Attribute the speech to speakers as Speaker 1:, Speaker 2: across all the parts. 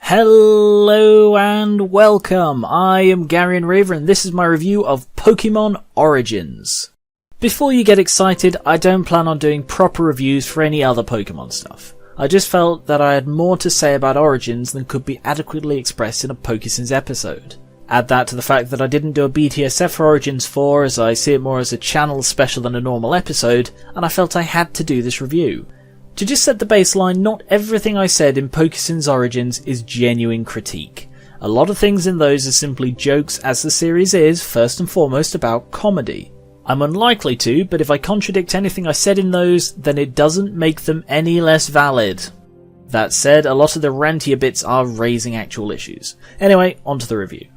Speaker 1: Hello and welcome, I am Gar1onriva's and this is my review of Pokémon Origins. Before you get excited, I don't plan on doing proper reviews for any other Pokémon stuff. I just felt that I had more to say about Origins than could be adequately expressed in a Pokésins episode. Add that to the fact that I didn't do a BTSF for Origins 4 as I see it more as a channel special than a normal episode, and I felt I had to do this review. To just set the baseline, not everything I said in Pokésins Origins is genuine critique. A lot of things in those are simply jokes, as the series is, first and foremost, about comedy. I'm unlikely to, but if I contradict anything I said in those, then it doesn't make them any less valid. That said, a lot of the rantier bits are raising actual issues. Anyway, onto the review.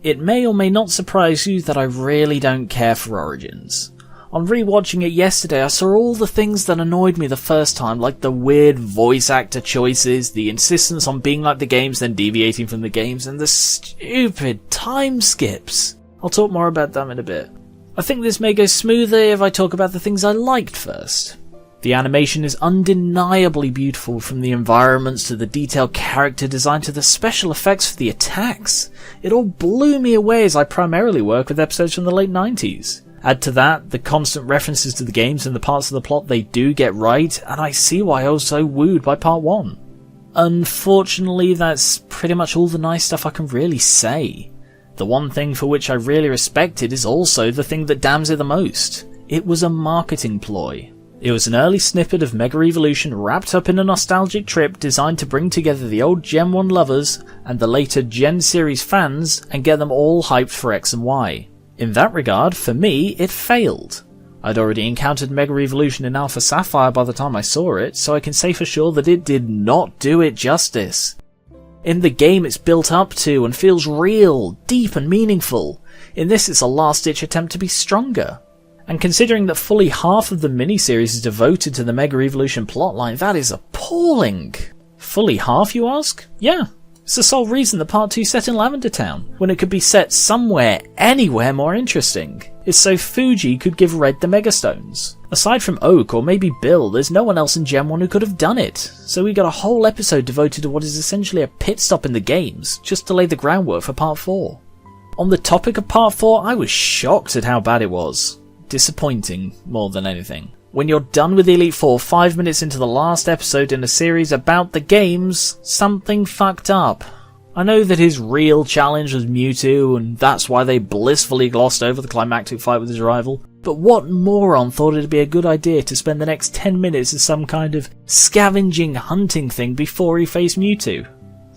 Speaker 1: It may or may not surprise you that I really don't care for Origins. On rewatching it yesterday, I saw all the things that annoyed me the first time, like the weird voice actor choices, the insistence on being like the games then deviating from the games, and the stupid time skips. I'll talk more about them in a bit. I think this may go smoother if I talk about the things I liked first. The animation is undeniably beautiful, from the environments to the detailed character design to the special effects for the attacks. It all blew me away as I primarily work with episodes from the late 90s. Add to that the constant references to the games and the parts of the plot they do get right, and I see why I was so wooed by part 1. Unfortunately, that's pretty much all the nice stuff I can really say. The one thing for which I really respect it is also the thing that damns it the most. It was a marketing ploy. It was an early snippet of Mega Evolution wrapped up in a nostalgic trip designed to bring together the old Gen 1 lovers and the later Gen series fans and get them all hyped for X and Y. In that regard, for me, it failed. I'd already encountered Mega Evolution in Alpha Sapphire by the time I saw it, so I can say for sure that it did not do it justice. In the game it's built up to and feels real, deep and meaningful. In this it's a last-ditch attempt to be stronger. And considering that fully half of the miniseries is devoted to the Mega Evolution plotline, that is appalling. Fully half, you ask? Yeah. It's the sole reason that Part 2 set in Lavender Town, when it could be set somewhere, anywhere more interesting. It's so Fuji could give Red the Megastones. Aside from Oak or maybe Bill, there's no one else in Gen 1 who could have done it, so we got a whole episode devoted to what is essentially a pit stop in the games, just to lay the groundwork for Part 4. On the topic of Part 4, I was shocked at how bad it was. Disappointing, more than anything. When you're done with Elite Four 5 minutes into the last episode in a series about the games, something fucked up. I know that his real challenge was Mewtwo, and that's why they blissfully glossed over the climactic fight with his rival, but what moron thought it'd be a good idea to spend the next 10 minutes as some kind of scavenging hunting thing before he faced Mewtwo?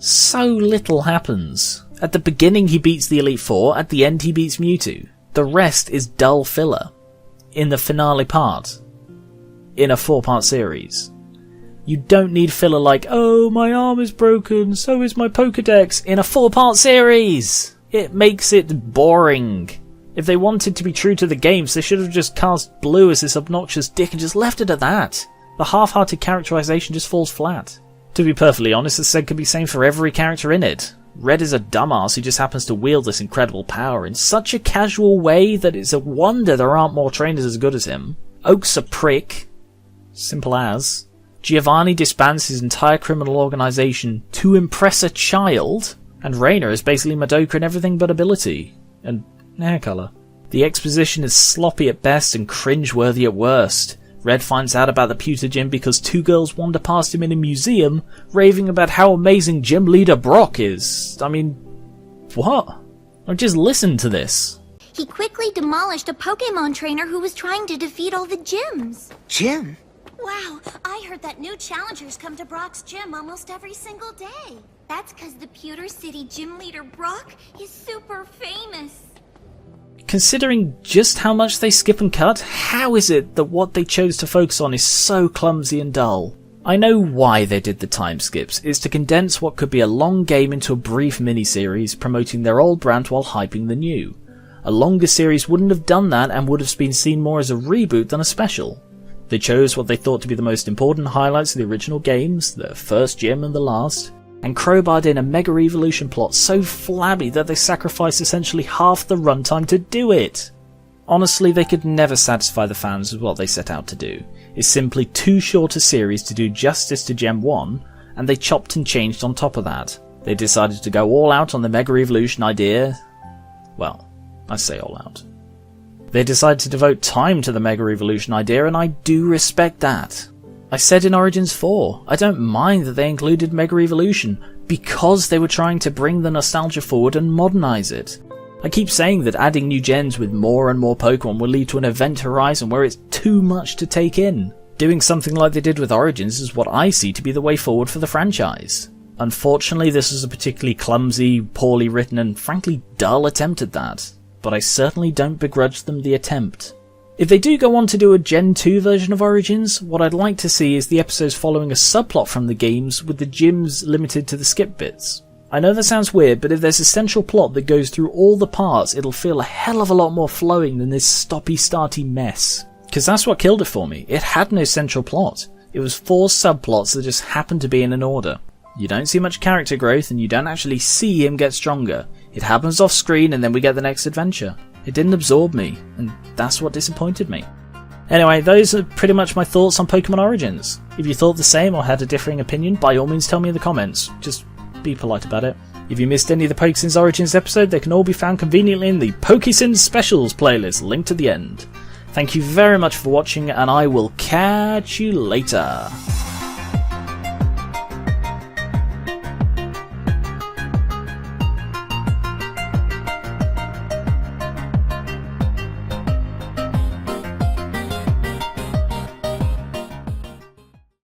Speaker 1: So little happens. At the beginning he beats the Elite Four, at the end he beats Mewtwo. The rest is dull filler. In the finale part. In a 4-part series. You don't need filler like, oh, my arm is broken, so is my Pokedex, in a 4-part series! It makes it boring. If they wanted to be true to the games, they should have just cast Blue as this obnoxious dick and just left it at that. The half-hearted characterization just falls flat. To be perfectly honest, the said could be same for every character in it. Red is a dumbass who just happens to wield this incredible power in such a casual way that it's a wonder there aren't more trainers as good as him. Oak's a prick. Simple as. Giovanni disbands his entire criminal organisation to impress a child, and Rainer is basically Madoka in everything but ability and hair colour. The exposition is sloppy at best and cringe-worthy at worst. Red finds out about the pewter gym because 2 girls wander past him in a museum, raving about how amazing gym leader Brock is. I mean, what? Just listen to this.
Speaker 2: He quickly demolished a Pokémon trainer who was trying to defeat all the gyms.
Speaker 3: Gym?
Speaker 2: Wow, I heard that new challengers come to Brock's gym almost every single day. That's because the Pewter City gym leader Brock is super famous.
Speaker 1: Considering just how much they skip and cut, how is it that what they chose to focus on is so clumsy and dull? I know why they did the time skips, is to condense what could be a long game into a brief miniseries promoting their old brand while hyping the new. A longer series wouldn't have done that and would have been seen more as a reboot than a special. They chose what they thought to be the most important highlights of the original games, the first gym and the last, and crowbarred in a Mega Evolution plot so flabby that they sacrificed essentially half the runtime to do it. Honestly, they could never satisfy the fans with what they set out to do. It's simply too short a series to do justice to Gen 1, and they chopped and changed on top of that. They decided to go all out on the Mega Evolution idea. Well, I say all out. They decided to devote time to the Mega Evolution idea, and I do respect that. I said in Origins 4, I don't mind that they included Mega Evolution, because they were trying to bring the nostalgia forward and modernise it. I keep saying that adding new gens with more and more Pokemon will lead to an event horizon where it's too much to take in. Doing something like they did with Origins is what I see to be the way forward for the franchise. Unfortunately, this was a particularly clumsy, poorly written and frankly dull attempt at that, but I certainly don't begrudge them the attempt. If they do go on to do a Gen 2 version of Origins, what I'd like to see is the episodes following a subplot from the games with the gyms limited to the skip bits. I know that sounds weird, but if there's a central plot that goes through all the parts, it'll feel a hell of a lot more flowing than this stoppy-starty mess. Because that's what killed it for me. It had no central plot. It was 4 subplots that just happened to be in an order. You don't see much character growth and you don't actually see him get stronger. It happens off screen and then we get the next adventure. It didn't absorb me, and that's what disappointed me. Anyway, those are pretty much my thoughts on Pokémon Origins. If you thought the same or had a differing opinion, by all means tell me in the comments. Just be polite about it. If you missed any of the Pokesins Origins episode, they can all be found conveniently in the Pokesins Specials playlist, linked at the end. Thank you very much for watching, and I will catch you later.